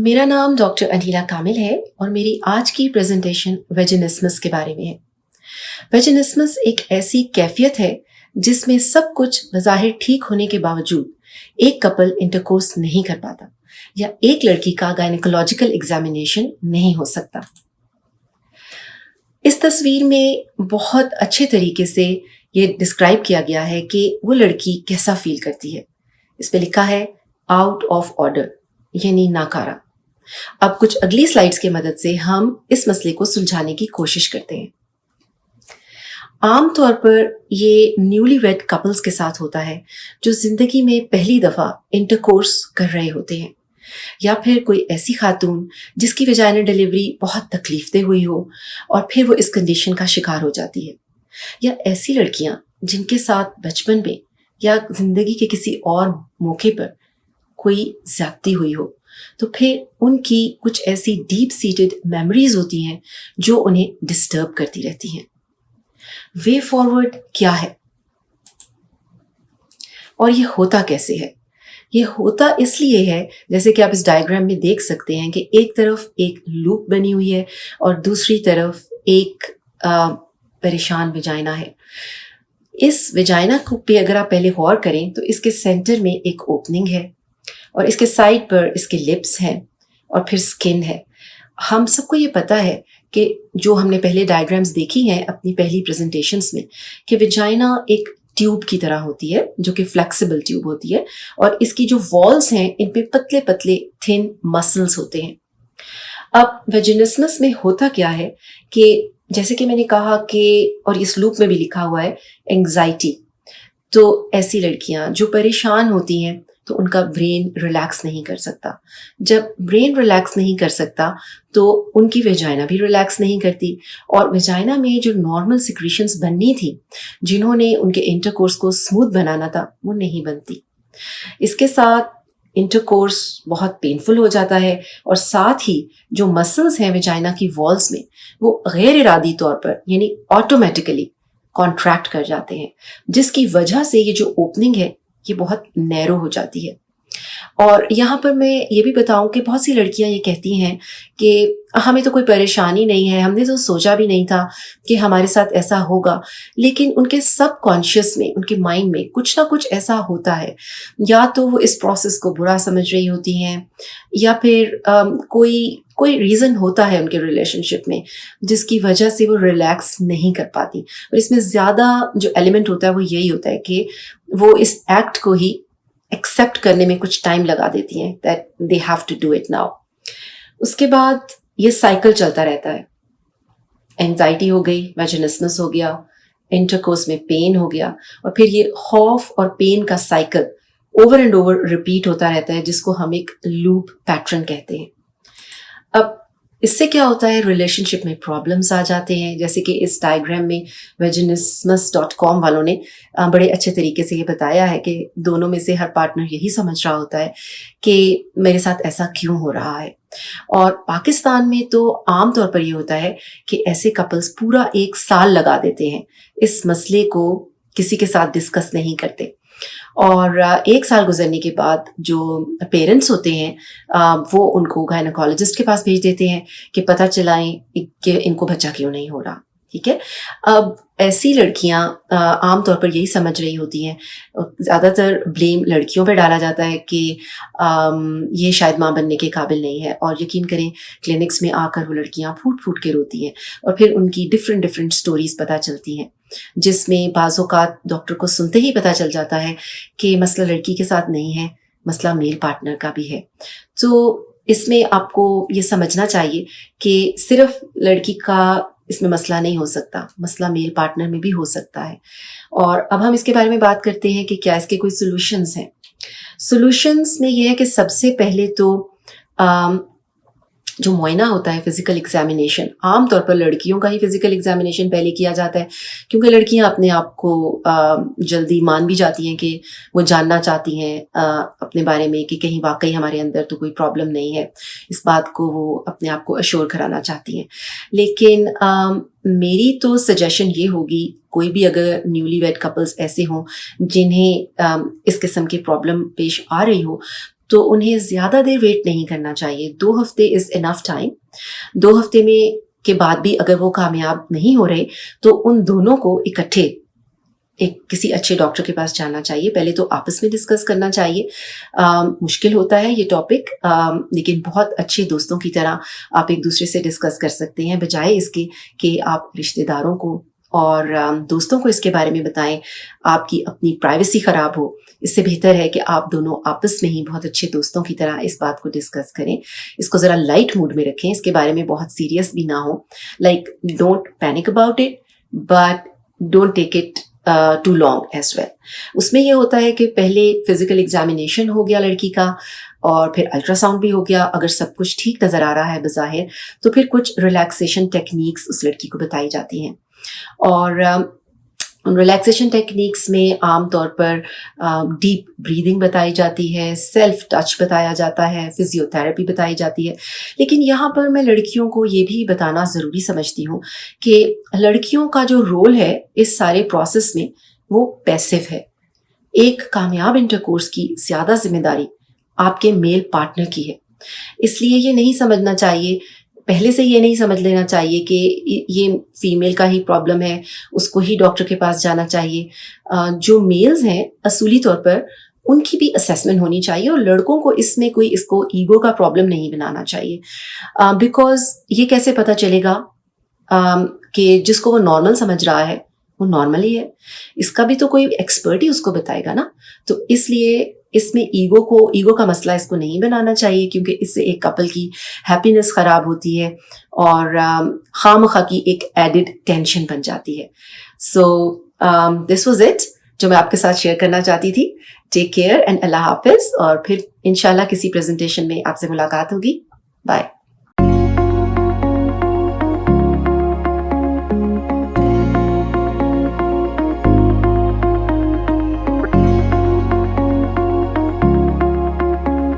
मेरा नाम डॉक्टर अनीला कामिल है और मेरी आज की प्रेजेंटेशन वेजिनिस्मस के बारे में है। वेजिनिस्मस एक ऐसी कैफियत है जिसमें सब कुछ बज़ाहिर ठीक होने के बावजूद एक कपल इंटरकोर्स नहीं कर पाता या एक लड़की का गायनेकोलॉजिकल एग्जामिनेशन नहीं हो सकता। इस तस्वीर में बहुत अच्छे तरीके से ये डिस्क्राइब किया गया है कि वो लड़की कैसा फील करती है। इस पे लिखा है आउट ऑफ ऑर्डर यानी नाकारा। अब कुछ अगली स्लाइड्स की मदद से हम इस मसले को सुलझाने की कोशिश करते हैं। आमतौर पर ये न्यूली वेड कपल्स के साथ होता है जो जिंदगी में पहली दफा इंटरकोर्स कर रहे होते हैं, या फिर कोई ऐसी खातून जिसकी वजाइनल डिलीवरी बहुत तकलीफदेह हुई हो और फिर वो इस कंडीशन का शिकार हो जाती है, या ऐसी लड़कियां जिनके साथ बचपन में या जिंदगी के किसी और मौके पर कोई ज्यादती हुई हो, तो फिर उनकी कुछ ऐसी डीप सीटेड मेमोरीज होती हैं जो उन्हें डिस्टर्ब करती रहती हैं। वे फॉरवर्ड क्या है और ये होता कैसे है? ये होता इसलिए है, जैसे कि आप इस डायग्राम में देख सकते हैं कि एक तरफ एक लूप बनी हुई है और दूसरी तरफ एक परेशान वेजाइना है। इस वेजाइना को पे अगर आप पहले गौर करें तो इसके सेंटर में एक ओपनिंग है और इसके साइड पर इसके लिप्स हैं और फिर स्किन है। हम सबको ये पता है कि जो हमने पहले डायग्राम्स देखी हैं अपनी पहली प्रेजेंटेशंस में, कि वेजाइना एक ट्यूब की तरह होती है जो कि फ्लेक्सिबल ट्यूब होती है और इसकी जो वॉल्स हैं इन पे पतले पतले थिन मसल्स होते हैं। अब वेजिनिस्मस में होता क्या है कि जैसे कि मैंने कहा कि, और इस लूप में भी लिखा हुआ है, एंग्जाइटी। तो ऐसी लड़कियां जो परेशान होती हैं तो उनका ब्रेन रिलैक्स नहीं कर सकता। जब ब्रेन रिलैक्स नहीं कर सकता तो उनकी वेजाइना भी रिलैक्स नहीं करती और वेजाइना में जो नॉर्मल सिक्रीशंस बननी थी, जिन्होंने उनके इंटरकोर्स को स्मूथ बनाना था, वो नहीं बनती। इसके साथ इंटरकोर्स बहुत पेनफुल हो जाता है और साथ ही जो मसल्स हैं वेजाइना की वॉल्स में, वो गैर इरादी तौर पर यानी ऑटोमेटिकली कॉन्ट्रैक्ट कर जाते हैं, जिसकी वजह से ये जो ओपनिंग है ये बहुत नैरो हो जाती है। और यहाँ पर मैं ये भी बताऊं कि बहुत सी लड़कियां ये कहती हैं कि हमें तो कोई परेशानी नहीं है, हमने तो सोचा भी नहीं था कि हमारे साथ ऐसा होगा, लेकिन उनके सबकॉन्शियस में, उनके माइंड में कुछ ना कुछ ऐसा होता है। या तो वो इस प्रोसेस को बुरा समझ रही होती हैं या फिर कोई रीज़न होता है उनके रिलेशनशिप में जिसकी वजह से वो रिलैक्स नहीं कर पाती। और इसमें ज़्यादा जो एलिमेंट होता है वो यही होता है कि वो इस एक्ट को ही एक्सेप्ट करने में कुछ टाइम लगा देती हैं, that they have to do it now. उसके बाद ये साइकिल चलता रहता है। एंजाइटी हो गई, वेजिनिस्मस हो गया, इंटरकोर्स में पेन हो गया और फिर ये खौफ और पेन का cycle over and over repeat होता रहता है, जिसको हम एक लूप पैटर्न कहते हैं। अब इससे क्या होता है, रिलेशनशिप में प्रॉब्लम्स आ जाते हैं, जैसे कि इस डायग्राम में vaginismus.com वालों ने बड़े अच्छे तरीके से ये बताया है कि दोनों में से हर पार्टनर यही समझ रहा होता है कि मेरे साथ ऐसा क्यों हो रहा है। और पाकिस्तान में तो आम तौर पर ये होता है कि ऐसे कपल्स पूरा 1 साल लगा देते हैं इस मसले को किसी के साथ डिस्कस नहीं करते। और 1 साल गुजरने के बाद जो पेरेंट्स होते हैं वो उनको गायनेकोलॉजिस्ट के पास भेज देते हैं कि पता चलाएं कि इनको बच्चा क्यों नहीं हो रहा। ठीक है, अब ऐसी लड़कियां आमतौर पर यही समझ रही होती हैं, ज़्यादातर ब्लेम लड़कियों पर डाला जाता है कि ये शायद माँ बनने के काबिल नहीं है। और यकीन करें, क्लिनिक्स में आकर वो लड़कियां फूट फूट के रोती हैं और फिर उनकी डिफरेंट स्टोरीज पता चलती हैं, जिसमें बाज़-औक़ात डॉक्टर को सुनते ही पता चल जाता है कि मसला लड़की के साथ नहीं है, मसला मेल पार्टनर का भी है। तो इसमें आपको ये समझना चाहिए कि सिर्फ लड़की का इसमें मसला नहीं हो सकता, मसला मेल पार्टनर में भी हो सकता है। और अब हम इसके बारे में बात करते हैं कि क्या इसके कोई सॉल्यूशंस हैं। सॉल्यूशंस में यह है कि सबसे पहले तो जो मुआयना होता है, फिजिकल एग्जामिनेशन, आमतौर पर लड़कियों का ही फिजिकल एग्जामिनेशन पहले किया जाता है, क्योंकि लड़कियां अपने आप को जल्दी मान भी जाती हैं कि वो जानना चाहती हैं अपने बारे में कि कहीं वाकई हमारे अंदर तो कोई प्रॉब्लम नहीं है। इस बात को वो अपने आप को अश्योर कराना चाहती हैं। लेकिन मेरी तो सजेशन ये होगी, कोई भी अगर न्यूली वेड कपल्स ऐसे हों जिन्हें इस किस्म की प्रॉब्लम पेश आ रही हो, तो उन्हें ज़्यादा देर वेट नहीं करना चाहिए। 2 हफ्ते इज़ इनफ टाइम। 2 हफ्ते में के बाद भी अगर वो कामयाब नहीं हो रहे, तो उन दोनों को इकट्ठे एक किसी अच्छे डॉक्टर के पास जाना चाहिए। पहले तो आपस में डिस्कस करना चाहिए। मुश्किल होता है ये टॉपिक, लेकिन बहुत अच्छे दोस्तों की तरह आप एक दूसरे से डिस्कस कर सकते हैं, बजाय इसके कि आप रिश्तेदारों को और दोस्तों को इसके बारे में बताएं, आपकी अपनी प्राइवेसी ख़राब हो। इससे बेहतर है कि आप दोनों आपस में ही बहुत अच्छे दोस्तों की तरह इस बात को डिस्कस करें। इसको ज़रा लाइट मूड में रखें, इसके बारे में बहुत सीरियस भी ना हो। Like don't panic about it, but don't take it too long as well. उसमें यह होता है कि पहले फिजिकल एग्जामिनेशन हो गया लड़की का, और फिर अल्ट्रासाउंड भी हो गया। अगर सब कुछ ठीक नज़र आ रहा है बज़ाहिर, तो फिर कुछ रिलैक्सेशन टेक्निक्स उस लड़की को बताई जाती हैं। और उन रिलैक्सेशन टेक्निक्स में आम तौर पर डीप ब्रीदिंग बताई जाती है, सेल्फ टच बताया जाता है, फिजियोथेरेपी बताई जाती है। लेकिन यहाँ पर मैं लड़कियों को ये भी बताना ज़रूरी समझती हूँ कि लड़कियों का जो रोल है इस सारे प्रोसेस में, वो पैसिव है। एक कामयाब इंटरकोर्स की ज़्यादा जिम्मेदारी आपके मेल पार्टनर की है। इसलिए ये नहीं समझना चाहिए, पहले से ये नहीं समझ लेना चाहिए कि ये फीमेल का ही प्रॉब्लम है, उसको ही डॉक्टर के पास जाना चाहिए। जो मेल्स हैं असूली तौर पर, उनकी भी असेसमेंट होनी चाहिए, और लड़कों को इसमें कोई इसको ईगो का प्रॉब्लम नहीं बनाना चाहिए। बिकॉज ये कैसे पता चलेगा कि जिसको वो नॉर्मल समझ रहा है वो नॉर्मल ही है, इसका भी तो कोई एक्सपर्ट ही उसको बताएगा ना। तो इसलिए इसमें ईगो का मसला इसको नहीं बनाना चाहिए, क्योंकि इससे एक कपल की हैप्पीनेस ख़राब होती है और खामखा की एक एडिड टेंशन बन जाती है। सो दिस वाज इट जो मैं आपके साथ शेयर करना चाहती थी। टेक केयर एंड अल्लाह हाफिज़, और फिर इंशाल्लाह किसी प्रेजेंटेशन में आपसे मुलाकात होगी। बाय।